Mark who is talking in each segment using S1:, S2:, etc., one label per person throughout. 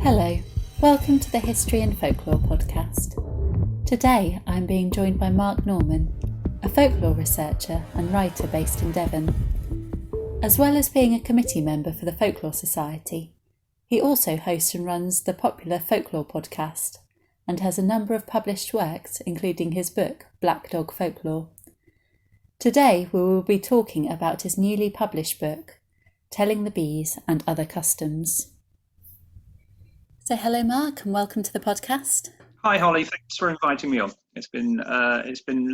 S1: Hello, welcome to the History and Folklore Podcast. Today I'm being joined by Mark Norman, a folklore researcher and writer based in Devon. As well as being a committee member for the Folklore Society, he also hosts and runs the popular Folklore Podcast and has a number of published works, including his book Black Dog Folklore. Today we will be talking about his newly published book, Telling the Bees and Other Customs. So hello Mark and welcome to the podcast.
S2: Hi Holly, thanks for inviting me on. It's been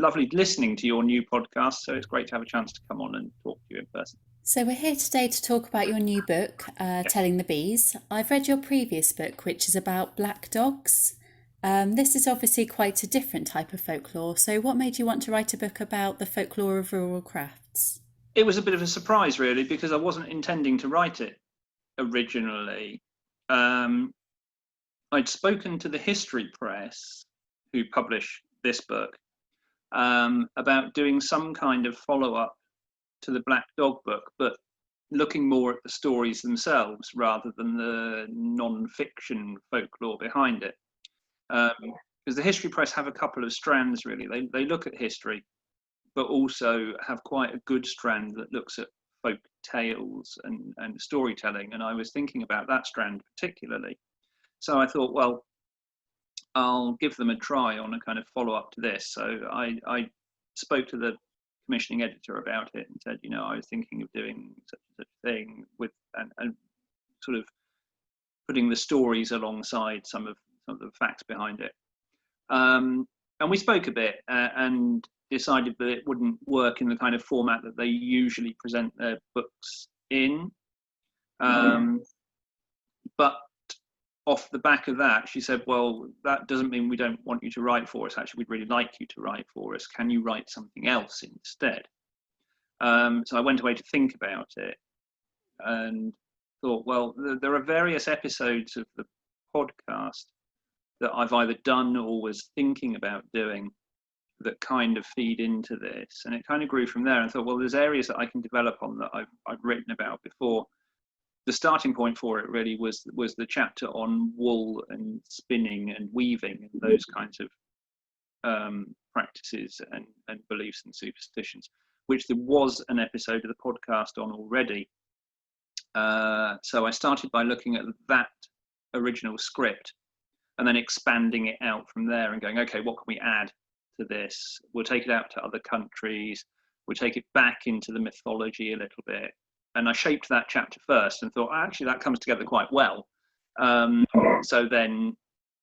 S2: lovely listening to your new podcast, so it's great to have a chance to come on and talk to you in person.
S1: So we're here today to talk about your new book, Telling the Bees. I've read your previous book, which is about black dogs. This is obviously quite a different type of folklore. So what made you want to write a book about the folklore of rural crafts?
S2: It was a bit of a surprise really, because I wasn't intending to write it originally. I'd spoken to the History Press, who publish this book, about doing some kind of follow-up to the Black Dog book, but looking more at the stories themselves rather than the non-fiction folklore behind it. Because the History Press have a couple of strands really. They look at history, but also have quite a good strand that looks at folk tales and storytelling. And I was thinking about that strand particularly. So I thought, well, I'll give them a try on a kind of follow-up to this. So I spoke to the commissioning editor about it and said, I was thinking of doing such and such a thing with and sort of putting the stories alongside some of the facts behind it. And we spoke a bit and decided that it wouldn't work in the kind of format that they usually present their books in. But off the back of that, she said, well, that doesn't mean we don't want you to write for us. Actually, we'd really like you to write for us. Can you write something else instead? So I went away to think about it and thought, well, there are various episodes of the podcast that I've either done or was thinking about doing that kind of feed into this. And it kind of grew from there, and thought, well, there's areas that I can develop on that I've written about before. The starting point for it really was the chapter on wool and spinning and weaving and those kinds of practices and beliefs and superstitions, which there was an episode of the podcast on already. So I started by looking at that original script and then expanding it out from there and going, okay, what can we add to this? We'll take it out to other countries. We'll take it back into the mythology a little bit. And I shaped that chapter first and thought, actually, that comes together quite well. So then,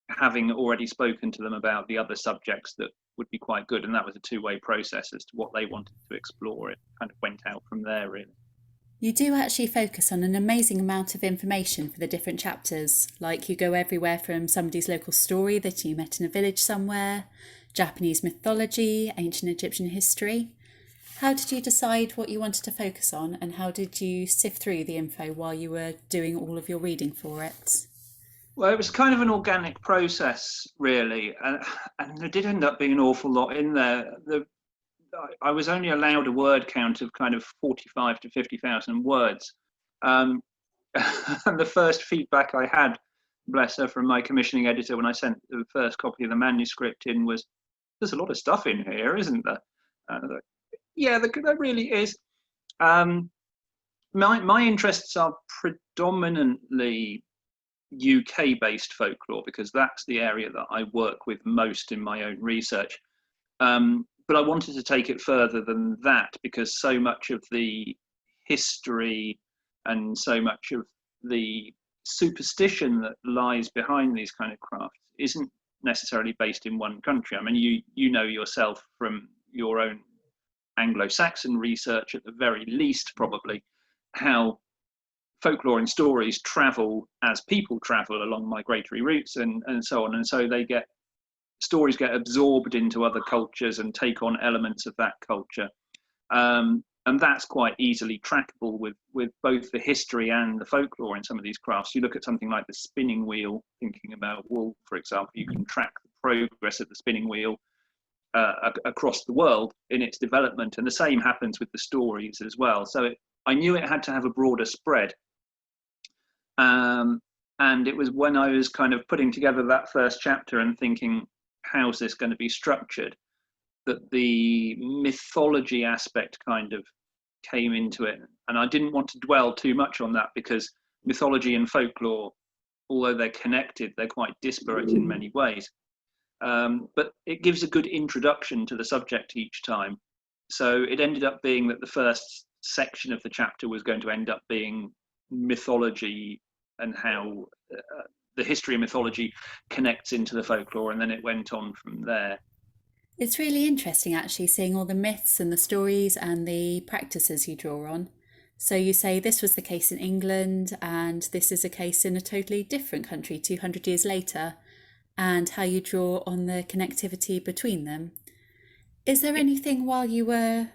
S2: having already spoken to them about the other subjects that would be quite good, and that was a two-way process as to what they wanted to explore, it kind of went out from there, really.
S1: You do actually focus on an amazing amount of information for the different chapters. Like you go everywhere from somebody's local story that you met in a village somewhere, Japanese mythology, ancient Egyptian history. How did you decide what you wanted to focus on, and how did you sift through the info while you were doing all of your reading for it?
S2: Well, it was kind of an organic process, really, and there did end up being an awful lot in there. I was only allowed a word count of kind of 45 to 50,000 words. And the first feedback I had, bless her, from my commissioning editor when I sent the first copy of the manuscript in was, there's a lot of stuff in here, isn't there? And I was like, yeah, there really is. My interests are predominantly UK-based folklore because that's the area that I work with most in my own research. But I wanted to take it further than that because so much of the history and so much of the superstition that lies behind these kind of crafts isn't necessarily based in one country. I mean, you know yourself from your own Anglo-Saxon research, at the very least, probably, how folklore and stories travel as people travel along migratory routes and so on. And so stories get absorbed into other cultures and take on elements of that culture. And that's quite easily trackable with both the history and the folklore in some of these crafts. You look at something like the spinning wheel, thinking about wool, for example, you can track the progress of the spinning wheel across the world in its development. And the same happens with the stories as well. So I knew it had to have a broader spread. And it was when I was kind of putting together that first chapter and thinking, how's this going to be structured, that the mythology aspect kind of came into it. And I didn't want to dwell too much on that, because mythology and folklore, although they're connected, they're quite disparate in many ways. But it gives a good introduction to the subject each time. So it ended up being that the first section of the chapter was going to end up being mythology and how the history of mythology connects into the folklore, and then it went on from there.
S1: It's really interesting actually seeing all the myths and the stories and the practices you draw on. So you say this was the case in England and this is a case in a totally different country 200 years later, and how you draw on the connectivity between them. Is there anything while you were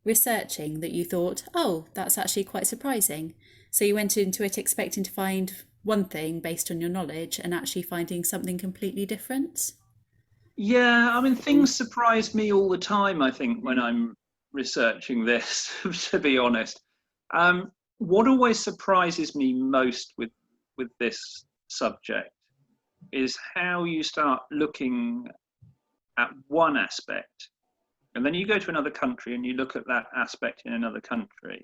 S1: researching that you thought, oh, that's actually quite surprising? So you went into it expecting to find one thing based on your knowledge and actually finding something completely different?
S2: Yeah, I mean, things surprise me all the time, I think, when I'm researching this, to be honest. What always surprises me most with this subject is how you start looking at one aspect, and then you go to another country and you look at that aspect in another country,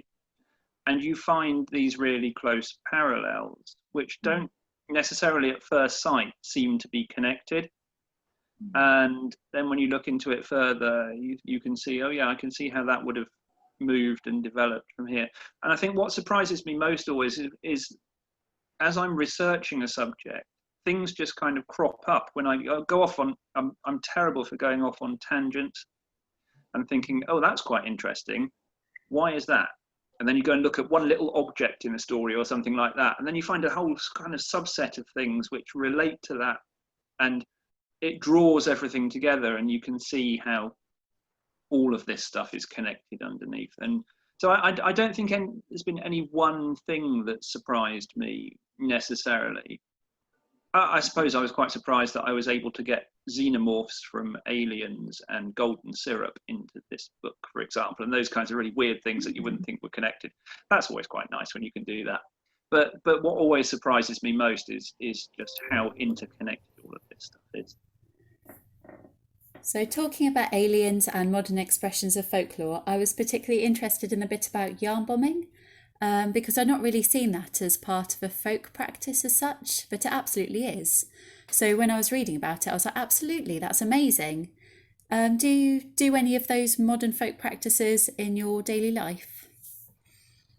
S2: and you find these really close parallels, which don't necessarily at first sight seem to be connected. And then when you look into it further, you can see, oh yeah, I can see how that would have moved and developed from here. And I think what surprises me most always is as I'm researching a subject, things just kind of crop up when I go off on, I'm terrible for going off on tangents and thinking, oh, that's quite interesting. Why is that? And then you go and look at one little object in a story or something like that. And then you find a whole kind of subset of things which relate to that. And it draws everything together, and you can see how all of this stuff is connected underneath. And so I don't think there's been any one thing that surprised me necessarily. I suppose I was quite surprised that I was able to get xenomorphs from aliens and golden syrup into this book, for example, and those kinds of really weird things that you wouldn't think were connected. That's always quite nice when you can do that. But what always surprises me most is just how interconnected all of this stuff is.
S1: So talking about aliens and modern expressions of folklore, I was particularly interested in the bit about yarn bombing, because I've not really seen that as part of a folk practice as such, but it absolutely is. So when I was reading about it, I was like, absolutely, that's amazing. Do you do any of those modern folk practices in your daily life?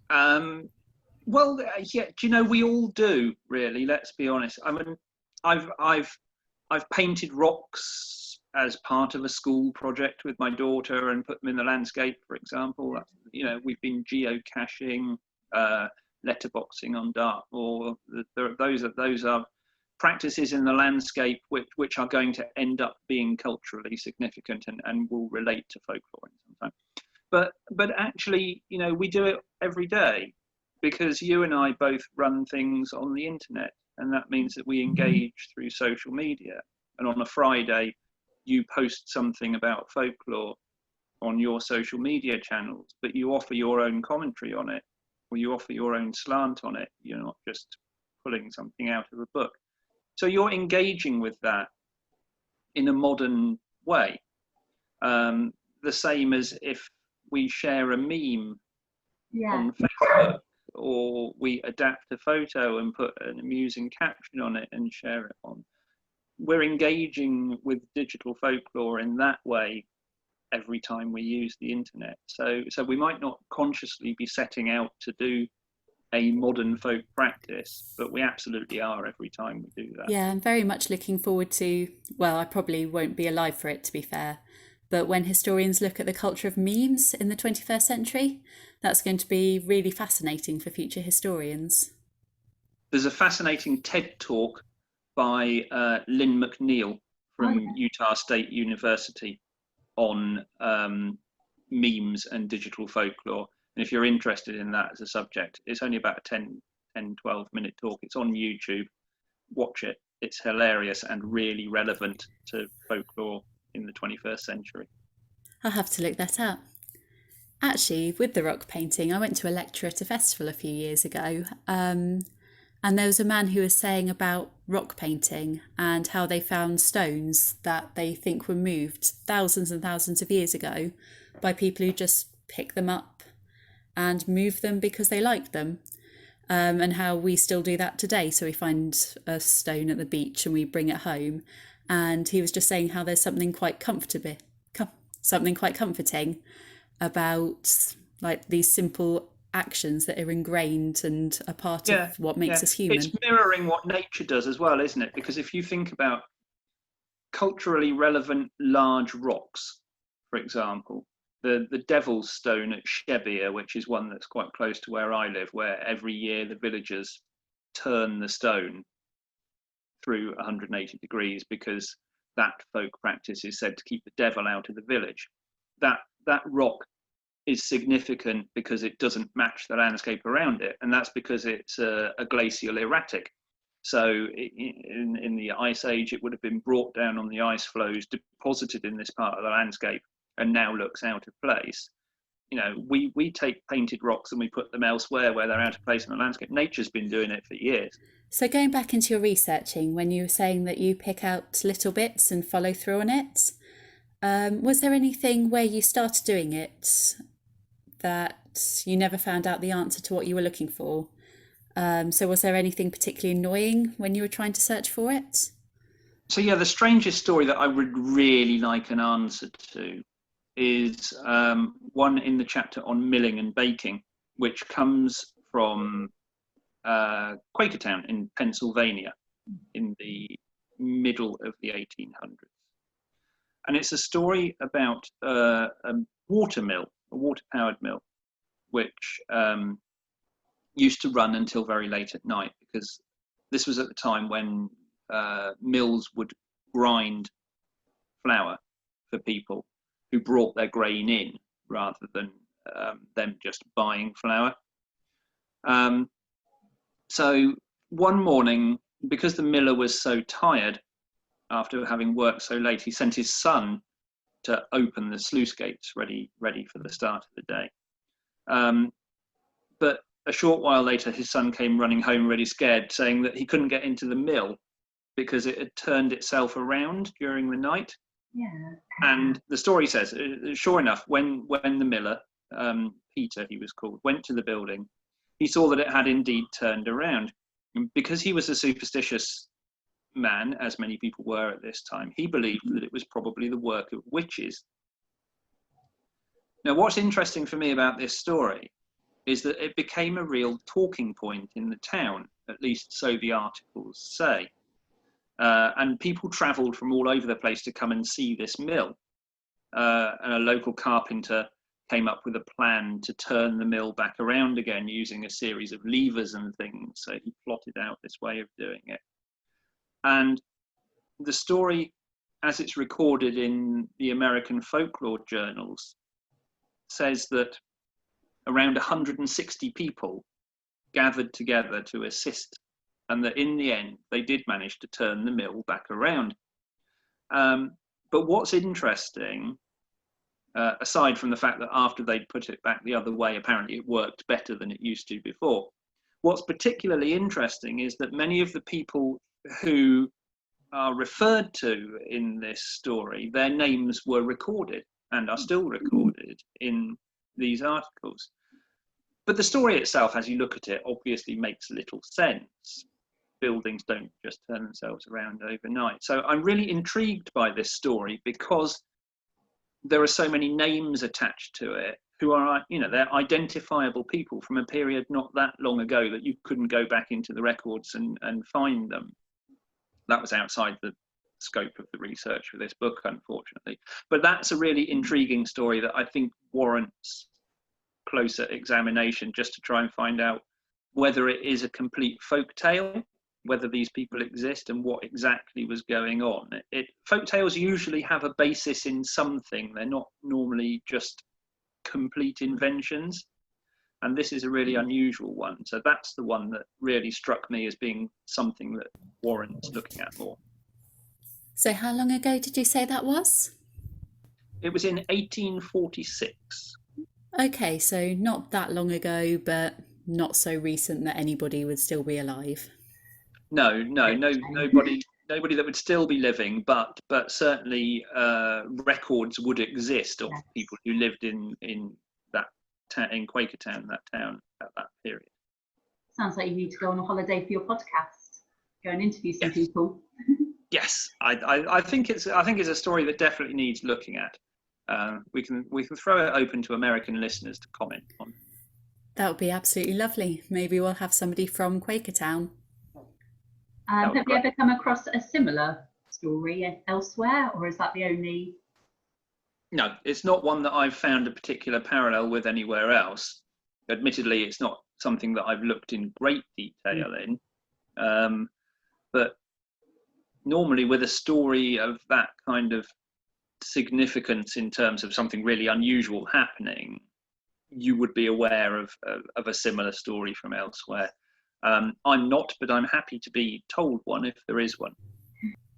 S2: Well, yeah, do you know, we all do, really, let's be honest. I mean, I've painted rocks as part of a school project with my daughter and put them in the landscape, for example. You know, we've been geocaching, letterboxing on Dartmoor. Those are practices in the landscape which are going to end up being culturally significant and will relate to folklore in some time. But actually, you know, we do it every day because you and I both run things on the internet, and that means that we engage through social media. And on a Friday, you post something about folklore on your social media channels, but you offer your own commentary on it, or you offer your own slant on it. You're not just pulling something out of a book. So you're engaging with that in a modern way. The same as if we share a meme on Facebook, or we adapt a photo and put an amusing caption on it and share it on. We're engaging with digital folklore in that way every time we use the internet. So we might not consciously be setting out to do a modern folk practice, but we absolutely are every time we do that.
S1: Yeah, I'm very much looking forward to, well, I probably won't be alive for it, to be fair, but when historians look at the culture of memes in the 21st century, that's going to be really fascinating for future historians.
S2: There's a fascinating TED talk by Lynn McNeil from Utah State University on memes and digital folklore. And if you're interested in that as a subject, it's only about a 12 minute talk. It's on YouTube. Watch it. It's hilarious and really relevant to folklore in the 21st century.
S1: I'll have to look that up. Actually, with the rock painting, I went to a lecture at a festival a few years ago, and And there was a man who was saying about rock painting and how they found stones that they think were moved thousands and thousands of years ago by people who just pick them up and move them because they like them. And how we still do that today. So we find a stone at the beach and we bring it home. And he was just saying how there's something quite comforting about like these simple actions that are ingrained and a part of what makes us human.
S2: It's mirroring what nature does as well, isn't it? Because if you think about culturally relevant large rocks, for example, the Devil's Stone at Shebbear, which is one that's quite close to where I live, where every year the villagers turn the stone through 180 degrees because that folk practice is said to keep the devil out of the village. That rock is significant because it doesn't match the landscape around it, and that's because it's a glacial erratic. So in the Ice Age, it would have been brought down on the ice flows, deposited in this part of the landscape, and now looks out of place. You know, we take painted rocks and we put them elsewhere where they're out of place in the landscape. Nature's been doing it for years.
S1: So going back into your researching, when you were saying that you pick out little bits and follow through on it, was there anything where you started doing it that you never found out the answer to what you were looking for? So was there anything particularly annoying when you were trying to search for it?
S2: So yeah, the strangest story that I would really like an answer to is one in the chapter on milling and baking, which comes from Quakertown in Pennsylvania in the middle of the 1800s. And it's a story about a water mill, a water-powered mill, which used to run until very late at night, because this was at the time when mills would grind flour for people who brought their grain in rather than them just buying flour. So one morning, because the miller was so tired after having worked so late, he sent his son to open the sluice gates ready for the start of the day. But a short while later, his son came running home really scared, saying that he couldn't get into the mill because it had turned itself around during the night.
S3: Yeah.
S2: And the story says, sure enough, when the miller, Peter he was called, went to the building, he saw that it had indeed turned around. And because he was a superstitious man, as many people were at this time, he believed that it was probably the work of witches. Now, what's interesting for me about this story is that it became a real talking point in the town, at least so the articles say. And people travelled from all over the place to come and see this mill. And a local carpenter came up with a plan to turn the mill back around again using a series of levers and things. So he plotted out this way of doing it. And the story, as it's recorded in the American folklore journals, says that around 160 people gathered together to assist, and that in the end they did manage to turn the mill back around. But what's interesting, aside from the fact that after they'd put it back the other way, apparently it worked better than it used to before, what's particularly interesting is that many of the people who are referred to in this story, their names were recorded and are still recorded in these articles. But the story itself, as you look at it, obviously makes little sense. Buildings don't just turn themselves around overnight. So I'm really intrigued by this story because there are so many names attached to it who are, you know, they're identifiable people from a period not that long ago that you couldn't go back into the records and find them. That was outside the scope of the research for this book, unfortunately. But that's a really intriguing story that I think warrants closer examination, just to try and find out whether it is a complete folk tale, whether these people exist and what exactly was going on. Folk tales usually have a basis in something. They're not normally just complete inventions. And this is a really unusual one. So that's the one that really struck me as being something that warrants looking at more.
S1: So how long ago did you say that was?
S2: It was in 1846.
S1: Okay, so not that long ago, but not so recent that anybody would still be alive.
S2: No, nobody that would still be living, but certainly records would exist of people who lived in that in Quakertown, that town at that period.
S3: Sounds like you need to go on a holiday for your podcast. Go and interview some people.
S2: Yes, I think it's a story that definitely needs looking at. We can throw it open to American listeners to comment on.
S1: That would be absolutely lovely. Maybe we'll have somebody from Quakertown.
S3: Have you ever come across a similar story elsewhere, or is that the only?
S2: No, it's not one that I've found a particular parallel with anywhere else. Admittedly, it's not something that I've looked in great detail in. But normally with a story of that kind of significance in terms of something really unusual happening, you would be aware of a similar story from elsewhere. I'm not, but I'm happy to be told one if there is one.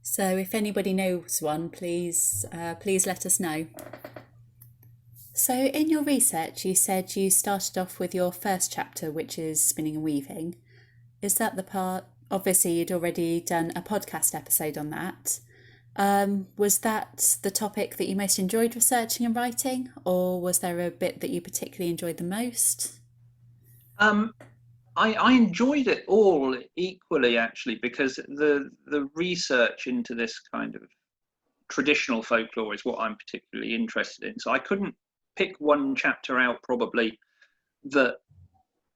S1: So if anybody knows one, please let us know. So in your research, you said you started off with your first chapter, which is spinning and weaving. Is that the part? Obviously, you'd already done a podcast episode on that. Was that the topic that you most enjoyed researching and writing, or was there a bit that you particularly enjoyed the most?
S2: I enjoyed it all equally, actually, because the research into this kind of traditional folklore is what I'm particularly interested in. So I couldn't pick one chapter out probably that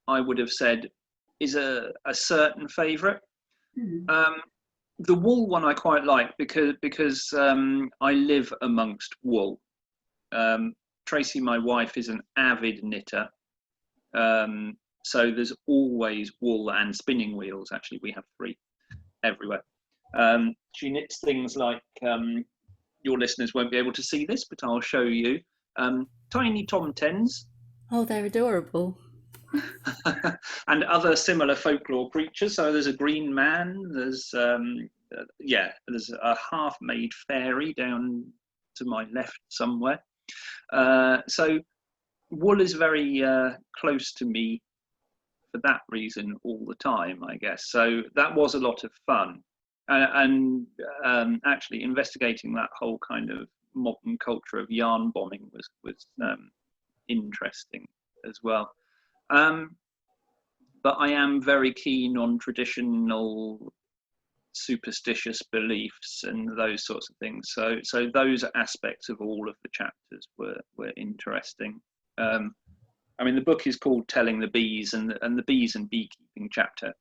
S2: I would have said is a certain favourite. The wool one I quite like because I live amongst wool. Tracy, my wife, is an avid knitter. So there's always wool and spinning wheels. Actually, we have 3 everywhere. She knits things like, your listeners won't be able to see this, but I'll show you. Tiny tomtens. Oh,
S1: they're adorable.
S2: And other similar folklore creatures. So there's a green man. There's there's a half-made fairy down to my left somewhere. So wool is very close to me for that reason all the time, I guess. So that was a lot of fun, and actually investigating that whole kind of modern culture of yarn bombing was interesting as well. But I am very keen on traditional superstitious beliefs and those sorts of things. So those aspects of all of the chapters were interesting. I mean, the book is called Telling the Bees, and the bees and beekeeping chapter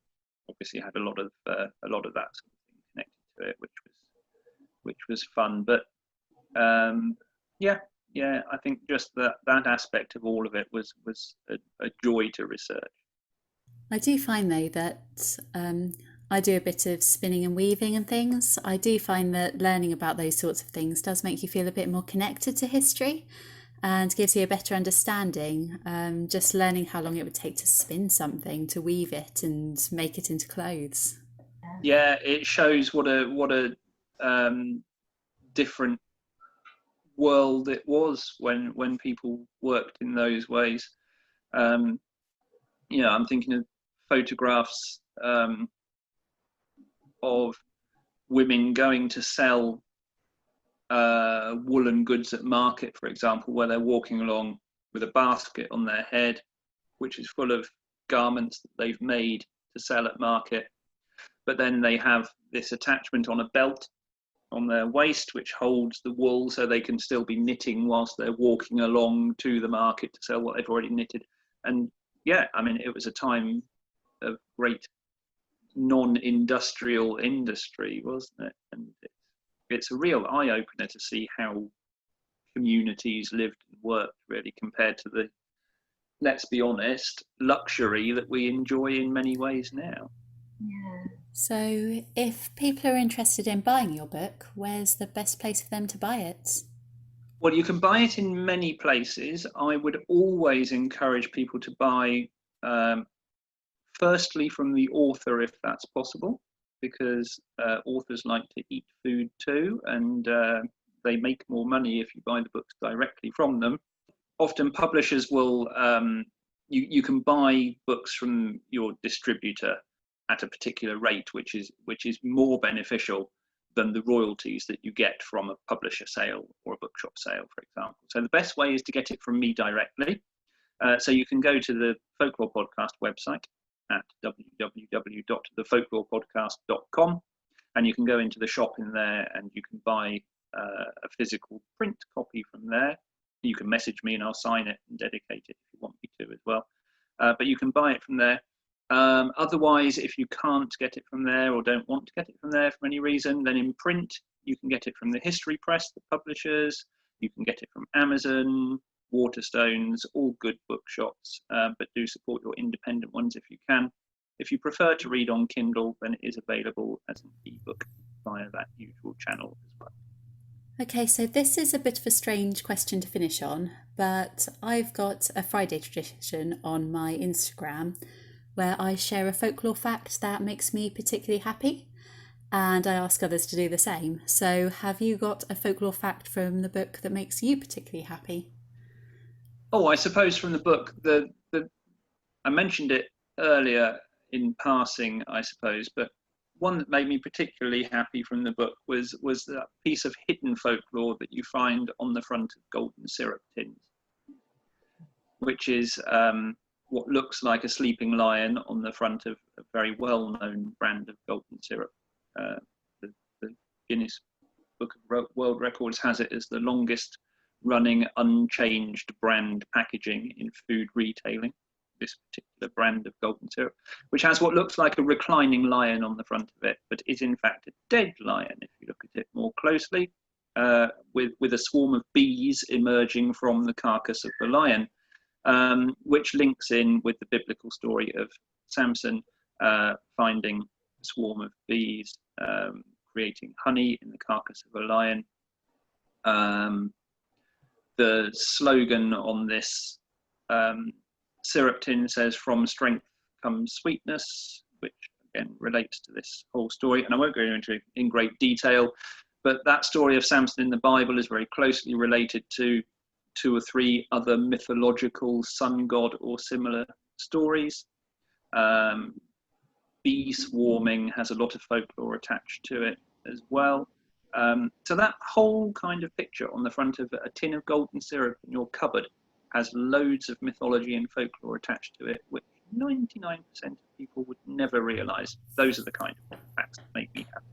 S2: obviously had a lot of that sort of thing connected to it, which was fun. But I think just that aspect of all of it was a joy to research.
S1: I do find though that I do a bit of spinning and weaving and things. I do find that learning about those sorts of things does make you feel a bit more connected to history and gives you a better understanding. Just learning how long it would take to spin something, to weave it and make it into clothes.
S2: Yeah, it shows what a different world it was when people worked in those ways. I'm thinking of photographs of women going to sell woolen goods at market, for example, where they're walking along with a basket on their head, which is full of garments that they've made to sell at market. But then they have this attachment on a belt on their waist, which holds the wool so they can still be knitting whilst they're walking along to the market to sell what they've already knitted. And yeah, I mean, it was a time of great non-industrial industry, wasn't it? And it's a real eye-opener to see how communities lived and worked, really, compared to the, let's be honest, luxury that we enjoy in many ways now.
S3: Yeah.
S1: So if people are interested in buying your book, where's the best place for them to buy it?
S2: Well, you can buy it in many places. I would always encourage people to buy, firstly, from the author, if that's possible, because authors like to eat food too, and they make more money if you buy the books directly from them. Often publishers will you can buy books from your distributor at a particular rate, which is more beneficial than the royalties that you get from a publisher sale or a bookshop sale, for example. So the best way is to get it from me directly. So you can go to the Folklore Podcast website at www.thefolklorepodcast.com, and you can go into the shop in there and you can buy a physical print copy from there. You can message me and I'll sign it and dedicate it if you want me to as well. But you can buy it from there. Otherwise, if you can't get it from there or don't want to get it from there for any reason, then in print, you can get it from the History Press, the publishers. You can get it from Amazon, Waterstones, all good bookshops, but do support your independent ones if you can. If you prefer to read on Kindle, then it is available as an ebook via that usual channel as well.
S1: Okay, so this is a bit of a strange question to finish on, but I've got a Friday tradition on my Instagram where I share a folklore fact that makes me particularly happy, and I ask others to do the same. So have you got a folklore fact from the book that makes you particularly happy?
S2: Oh, I suppose from the book, I mentioned it earlier in passing, I suppose, but one that made me particularly happy from the book was that piece of hidden folklore that you find on the front of golden syrup tins, which is what looks like a sleeping lion on the front of a very well-known brand of golden syrup. The Guinness Book of World Records has it as the longest running unchanged brand packaging in food retailing, this particular brand of golden syrup, which has what looks like a reclining lion on the front of it, but is in fact a dead lion if you look at it more closely, with a swarm of bees emerging from the carcass of the lion, which links in with the biblical story of Samson finding a swarm of bees creating honey in the carcass of a lion. The slogan on this syrup tin says, "From strength comes sweetness," which again relates to this whole story. And I won't go into it in great detail, but that story of Samson in the Bible is very closely related to 2 or 3 other mythological sun god or similar stories. Bee swarming has a lot of folklore attached to it as well. So that whole kind of picture on the front of a tin of golden syrup in your cupboard has loads of mythology and folklore attached to it, which 99% of people would never realise. Those are the kind of facts that make me happy.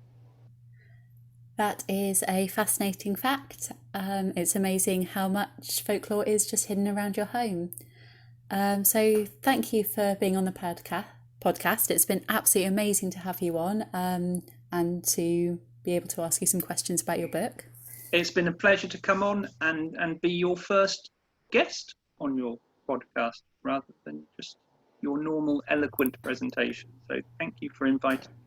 S1: That is a fascinating fact. It's amazing how much folklore is just hidden around your home. So thank you for being on the podcast. It's been absolutely amazing to have you on and to be able to ask you some questions about your book.
S2: It's been a pleasure to come on and be your first guest on your podcast rather than just your normal eloquent presentation. So thank you for inviting me.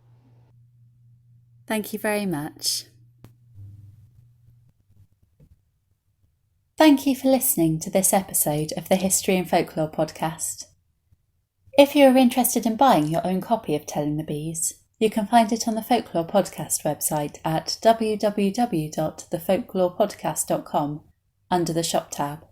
S1: Thank you very much. Thank you for listening to this episode of the History and Folklore Podcast. If you are interested in buying your own copy of Telling the Bees, you can find it on the Folklore Podcast website at www.thefolklorepodcast.com under the shop tab.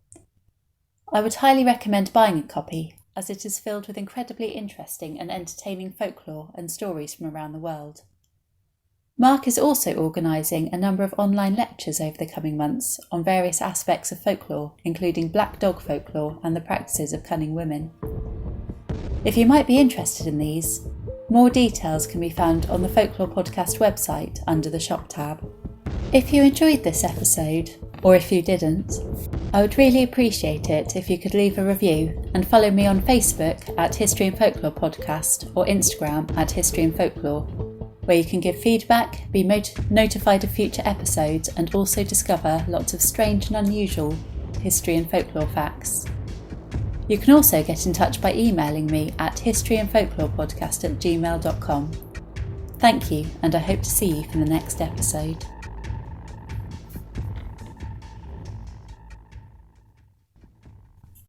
S1: I would highly recommend buying a copy, as it is filled with incredibly interesting and entertaining folklore and stories from around the world. Mark is also organising a number of online lectures over the coming months on various aspects of folklore, including black dog folklore and the practices of cunning women. If you might be interested in these, more details can be found on the Folklore Podcast website under the shop tab. If you enjoyed this episode, or if you didn't, I would really appreciate it if you could leave a review and follow me on Facebook at History and Folklore Podcast or Instagram at History and Folklore, where you can give feedback, be notified of future episodes, and also discover lots of strange and unusual history and folklore facts. You can also get in touch by emailing me at historyandfolklorepodcast@gmail.com. Thank you, and I hope to see you for the next episode.